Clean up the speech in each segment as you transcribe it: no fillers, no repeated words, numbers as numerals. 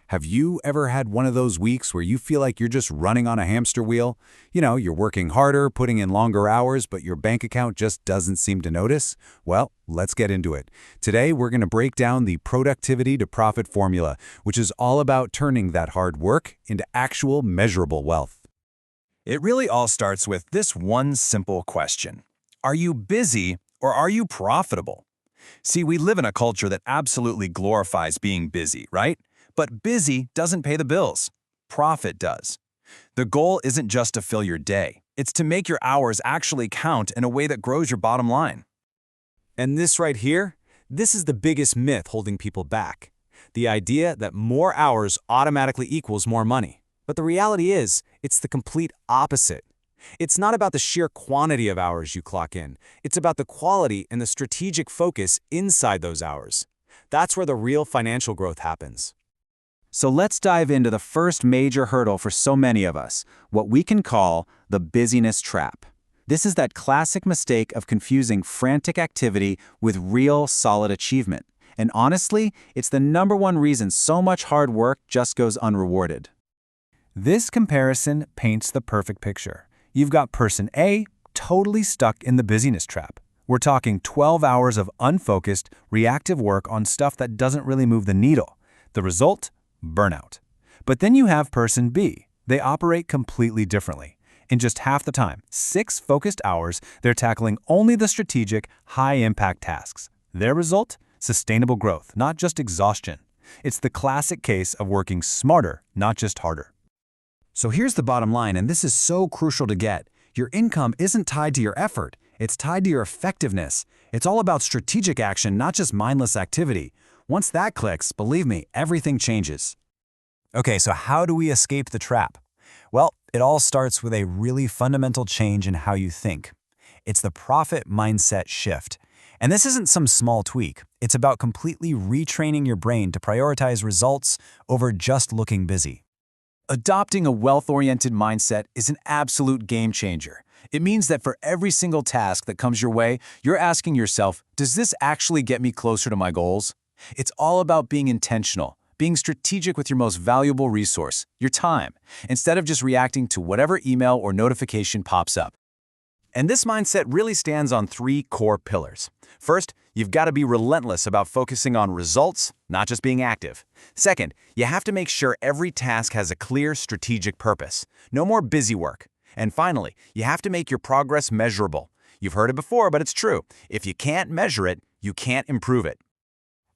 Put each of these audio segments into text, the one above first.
Have you ever had one of those weeks where you feel like you're just running on a hamster wheel? You're working harder, putting in longer hours, but your bank account just doesn't seem to notice? Well, let's get into it. Today, we're going to break down the productivity to profit formula, which is all about turning that hard work into actual measurable wealth. It really all starts with this one simple question. Are you busy or are you profitable? See, we live in a culture that absolutely glorifies being busy, right? But busy doesn't pay the bills. Profit does. The goal isn't just to fill your day. It's to make your hours actually count in a way that grows your bottom line. And this right here, this is the biggest myth holding people back. The idea that more hours automatically equals more money. But the reality is, it's the complete opposite. It's not about the sheer quantity of hours you clock in. It's about the quality and the strategic focus inside those hours. That's where the real financial growth happens. So let's dive into the first major hurdle for so many of us, what we can call the busyness trap. This is that classic mistake of confusing frantic activity with real solid achievement. And honestly, it's the #1 reason so much hard work just goes unrewarded. This comparison paints the perfect picture. You've got person A totally stuck in the busyness trap. We're talking 12 hours of unfocused, reactive work on stuff that doesn't really move the needle. The result? Burnout. But then you have person B. They operate completely differently. In just half the time, 6 focused hours, they're tackling only the strategic, high-impact tasks. Their result? Sustainable growth, not just exhaustion. It's the classic case of working smarter, not just harder. So here's the bottom line, and this is so crucial to get. Your income isn't tied to your effort. It's tied to your effectiveness. It's all about strategic action, not just mindless activity. Once that clicks, believe me, everything changes. Okay, so how do we escape the trap? Well, it all starts with a really fundamental change in how you think. It's the profit mindset shift. And this isn't some small tweak. It's about completely retraining your brain to prioritize results over just looking busy. Adopting a wealth-oriented mindset is an absolute game changer. It means that for every single task that comes your way, you're asking yourself, does this actually get me closer to my goals? It's all about being intentional, being strategic with your most valuable resource, your time, instead of just reacting to whatever email or notification pops up. And this mindset really stands on 3 core pillars. First, you've got to be relentless about focusing on results, not just being active. Second, you have to make sure every task has a clear strategic purpose. No more busy work. And finally, you have to make your progress measurable. You've heard it before, but it's true. If you can't measure it, you can't improve it.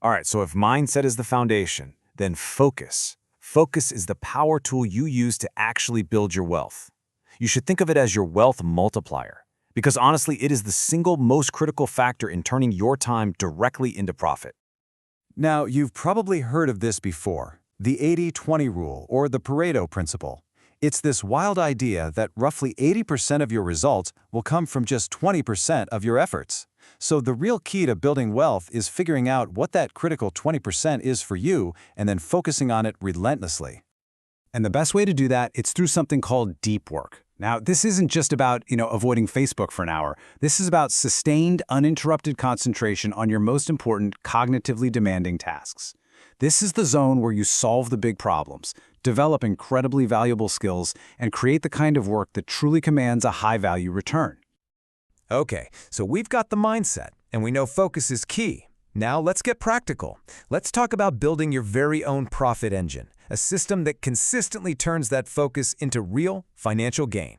All right, so if mindset is the foundation, then focus. Focus is the power tool you use to actually build your wealth. You should think of it as your wealth multiplier, because honestly, it is the single most critical factor in turning your time directly into profit. Now, you've probably heard of this before, the 80-20 rule or the Pareto principle. It's this wild idea that roughly 80% of your results will come from just 20% of your efforts. So the real key to building wealth is figuring out what that critical 20% is for you and then focusing on it relentlessly. And the best way to do that, it's through something called deep work. Now, this isn't just about, avoiding Facebook for an hour. This is about sustained, uninterrupted concentration on your most important, cognitively demanding tasks. This is the zone where you solve the big problems, develop incredibly valuable skills, and create the kind of work that truly commands a high-value return. Okay, so we've got the mindset, and we know focus is key. Now let's get practical. Let's talk about building your very own profit engine, a system that consistently turns that focus into real financial gain.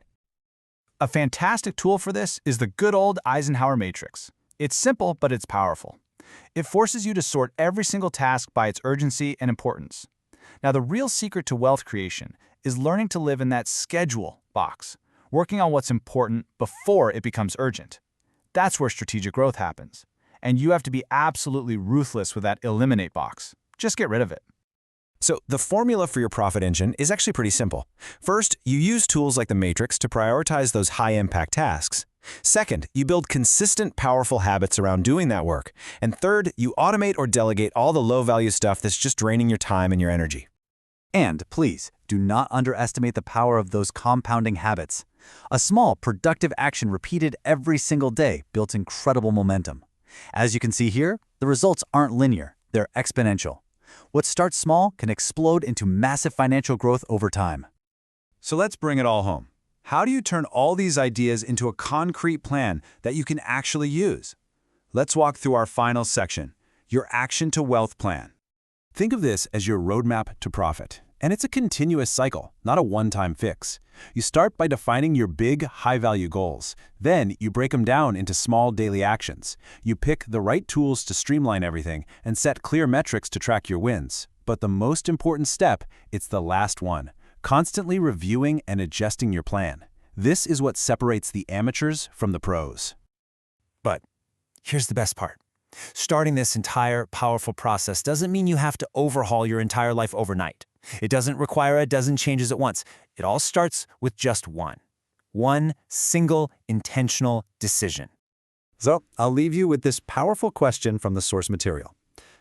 A fantastic tool for this is the good old Eisenhower matrix. It's simple, but it's powerful. It forces you to sort every single task by its urgency and importance. Now, the real secret to wealth creation is learning to live in that schedule box, working on what's important before it becomes urgent. That's where strategic growth happens. And you have to be absolutely ruthless with that eliminate box. Just get rid of it. So the formula for your profit engine is actually pretty simple. First, you use tools like the matrix to prioritize those high-impact tasks. Second, you build consistent, powerful habits around doing that work. And third, you automate or delegate all the low-value stuff that's just draining your time and your energy. And please, do not underestimate the power of those compounding habits. A small, productive action repeated every single day built incredible momentum. As you can see here, the results aren't linear, they're exponential. What starts small can explode into massive financial growth over time. So let's bring it all home. How do you turn all these ideas into a concrete plan that you can actually use? Let's walk through our final section, your action to wealth plan. Think of this as your roadmap to profit. And it's a continuous cycle, not a one-time fix. You start by defining your big, high-value goals. Then you break them down into small daily actions. You pick the right tools to streamline everything and set clear metrics to track your wins. But the most important step, it's the last one. Constantly reviewing and adjusting your plan. This is what separates the amateurs from the pros. But here's the best part. Starting this entire powerful process doesn't mean you have to overhaul your entire life overnight. It doesn't require a dozen changes at once. It all starts with just one. One single intentional decision. So I'll leave you with this powerful question from the source material.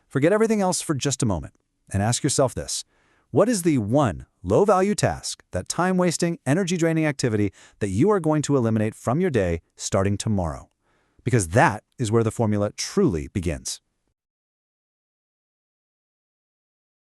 Forget everything else for just a moment and ask yourself this. What is the one low-value task, that time-wasting, energy-draining activity that you are going to eliminate from your day starting tomorrow? Because that is where the formula truly begins.